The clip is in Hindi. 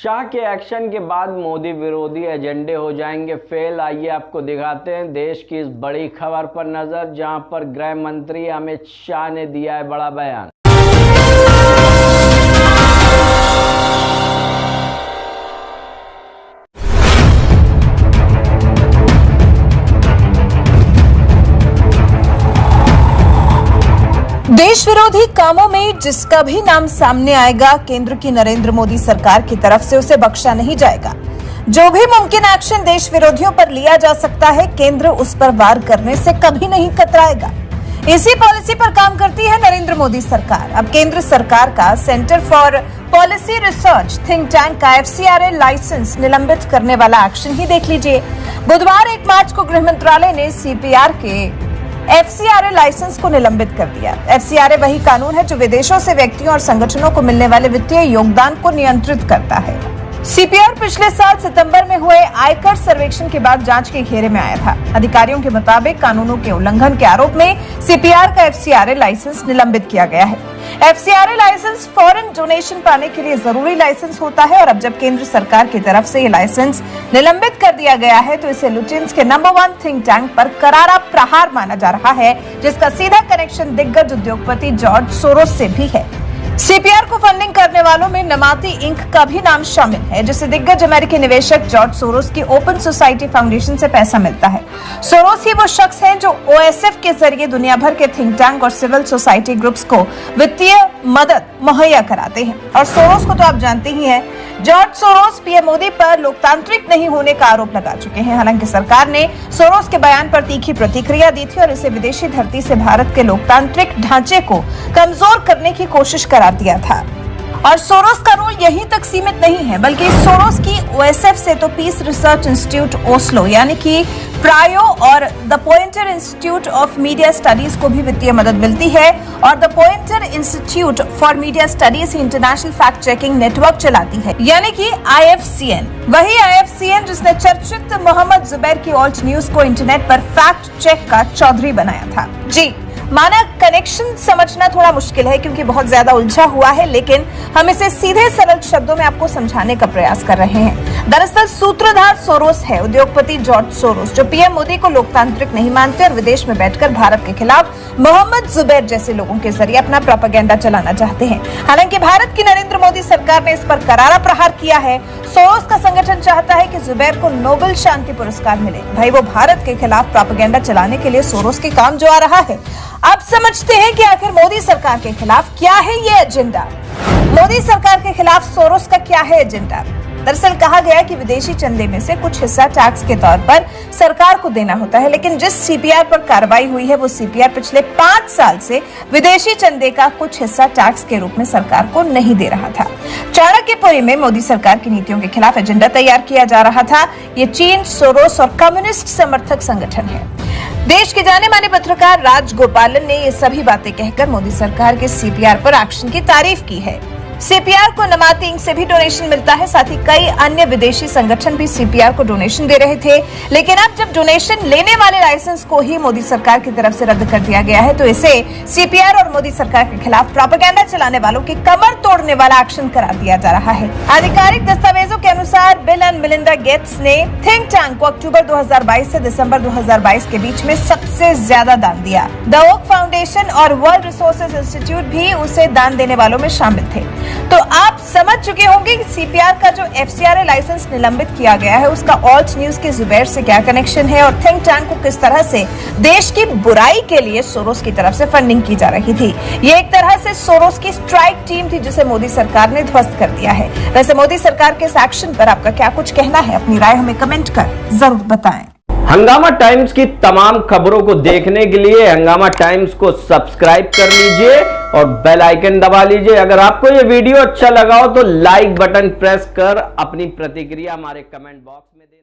शाह के एक्शन के बाद मोदी विरोधी एजेंडे हो जाएंगे फेल। आइए आपको दिखाते हैं देश की इस बड़ी खबर पर नजर, जहां पर गृह मंत्री अमित शाह ने दिया है बड़ा बयान। देश विरोधी कामों में जिसका भी नाम सामने आएगा, केंद्र की नरेंद्र मोदी सरकार की तरफ से उसे बख्शा नहीं जाएगा। जो भी मुमकिन एक्शन देश विरोधियों पर लिया जा सकता है, केंद्र उस पर वार करने से कभी नहीं कतराएगा। इसी पॉलिसी पर काम करती है नरेंद्र मोदी सरकार। अब केंद्र सरकार का centre for policy research think tank का FCRA लाइसेंस निलंबित करने वाला एक्शन ही देख लीजिए। बुधवार 1 मार्च को गृह मंत्रालय ने CPR के FCRA लाइसेंस को निलंबित कर दिया। FCRA वही कानून है जो विदेशों से व्यक्तियों और संगठनों को मिलने वाले वित्तीय योगदान को नियंत्रित करता है। CPR पिछले साल सितंबर में हुए आयकर सर्वेक्षण के बाद जांच के घेरे में आया था। अधिकारियों के मुताबिक कानूनों के उल्लंघन के आरोप में CPR का FCRA लाइसेंस निलंबित किया गया है। FCRA लाइसेंस फॉरेन डोनेशन पाने के लिए जरूरी लाइसेंस होता है और अब जब केंद्र सरकार की तरफ से ये लाइसेंस निलंबित कर दिया गया है तो इसे लुटेंस के नंबर 1 थिंक टैंक पर करारा प्रहार माना जा रहा है, जिसका सीधा कनेक्शन दिग्गज उद्योगपति जॉर्ज सोरोस से भी है। CPR को फंडिंग करने वालों में नमाती इंक का भी नाम शामिल है, जिसे दिग्गज अमेरिकी निवेशक जॉर्ज सोरोस की ओपन सोसाइटी फाउंडेशन से पैसा मिलता है। सोरोस ही वो शख्स हैं जो OSF के जरिए दुनिया भर के थिंक टैंक और सिविल सोसाइटी ग्रुप्स को वित्तीय मदद मुहैया कराते हैं। और सोरोस को तो आप जानते ही हैं, जॉर्ज सोरोस PM मोदी पर लोकतांत्रिक नहीं होने का आरोप लगा चुके हैं। हालांकि सरकार ने सोरोस के बयान पर तीखी प्रतिक्रिया दी थी और इसे विदेशी धरती से भारत के लोकतांत्रिक ढांचे को कमजोर करने की कोशिश करार दिया था। और सोरोस का रोल यहीं तक सीमित नहीं है, बल्कि सोरोस की OSF से तो पीस रिसर्च इंस्टीट्यूट ओस्लो यानी कि प्रायो और the pointer institute of media studies को भी वित्तीय मदद मिलती है। और the pointer institute for media studies international fact checking network चलाती है, यानी कि IFCN। वही IFCN जिसने चर्चित मोहम्मद जुबैर की ऑल्ट न्यूज को इंटरनेट पर फैक्ट चेक का चौधरी बनाया था। जी माना कनेक्शन समझना थोड़ा मुश्किल है क्योंकि बहुत ज्यादा उलझा हुआ है, लेकिन हम इसे सीधे सरल शब्दों में आपको समझाने का प्रयास कर रहे हैं। दरअसल सूत्रधार सोरोस है उद्योगपति जॉर्ज सोरोस, जो PM मोदी को लोकतांत्रिक नहीं मानते और विदेश में बैठकर भारत के खिलाफ मोहम्मद जुबैर जैसे लोगों के जरिए अपना प्रोपेगेंडा चलाना चाहते हैं। हालांकि भारत की नरेंद्र मोदी सरकार ने इस पर करारा प्रहार किया है। सोरोस का संगठन चाहता है कि जुबैर को नोबेल शांति पुरस्कार मिले। भाई वो भारत के खिलाफ प्रोपेगेंडा चलाने के लिए सोरोस के काम जो आ रहा है। अब समझते हैं कि आखिर मोदी सरकार के खिलाफ क्या है ये एजेंडा। मोदी सरकार के खिलाफ सोरोस का क्या है एजेंडा। दरअसल कहा गया कि विदेशी चंदे में से कुछ हिस्सा टैक्स के तौर पर सरकार को देना होता है, लेकिन जिस CPR पर कार्रवाई हुई है वो CPR पिछले 5 साल से विदेशी चंदे का कुछ हिस्सा टैक्स के रूप में सरकार को नहीं दे रहा था। चाणक्यपुरी में मोदी सरकार की नीतियों के खिलाफ एजेंडा तैयार किया जा रहा था। ये चीन, सोरोस और कम्युनिस्ट समर्थक संगठन है। देश के जाने माने पत्रकार राजगोपालन ने ये सभी बातें कहकर मोदी सरकार के CPR पर एक्शन की तारीफ की है। CPR को नमाती इंक से भी डोनेशन मिलता है, साथ ही कई अन्य विदेशी संगठन भी CPR को डोनेशन दे रहे थे। लेकिन अब जब डोनेशन लेने वाले लाइसेंस को ही मोदी सरकार की तरफ से रद्द कर दिया गया है तो इसे CPR और मोदी सरकार के खिलाफ प्रोपेगेंडा चलाने वालों की कमर तोड़ने वाला एक्शन करार दिया जा रहा है। आधिकारिक दस्तावेजों के अनुसार बिल एंड मिलिंडा गेट्स ने थिंक टैंक को अक्टूबर 2022 से दिसंबर 2022 के बीच में सबसे ज्यादा दान दिया। द ओक फाउंडेशन और वर्ल्ड रिसोर्सेज इंस्टीट्यूट भी उसे दान देने वालों में शामिल थे। तो आप समझ चुके होंगे कि CPR का जो FCRA लाइसेंस निलंबित किया गया है उसका ऑल्ट न्यूज के जुबैर से क्या कनेक्शन है और थिंक टैंक को किस तरह से देश की बुराई के लिए सोरोस की तरफ से फंडिंग की जा रही थी। ये एक तरह से सोरोस की स्ट्राइक टीम थी जिसे मोदी सरकार ने ध्वस्त कर दिया है। वैसे मोदी सरकार के इस एक्शन पर आपका क्या कुछ कहना है? अपनी राय हमें कमेंट कर जरूर बताएं। हंगामा टाइम्स की तमाम खबरों को देखने के लिए हंगामा टाइम्स को सब्सक्राइब कर लीजिए और बेल आइकन दबा लीजिए। अगर आपको ये वीडियो अच्छा लगा हो तो लाइक बटन प्रेस कर अपनी प्रतिक्रिया हमारे कमेंट बॉक्स में दे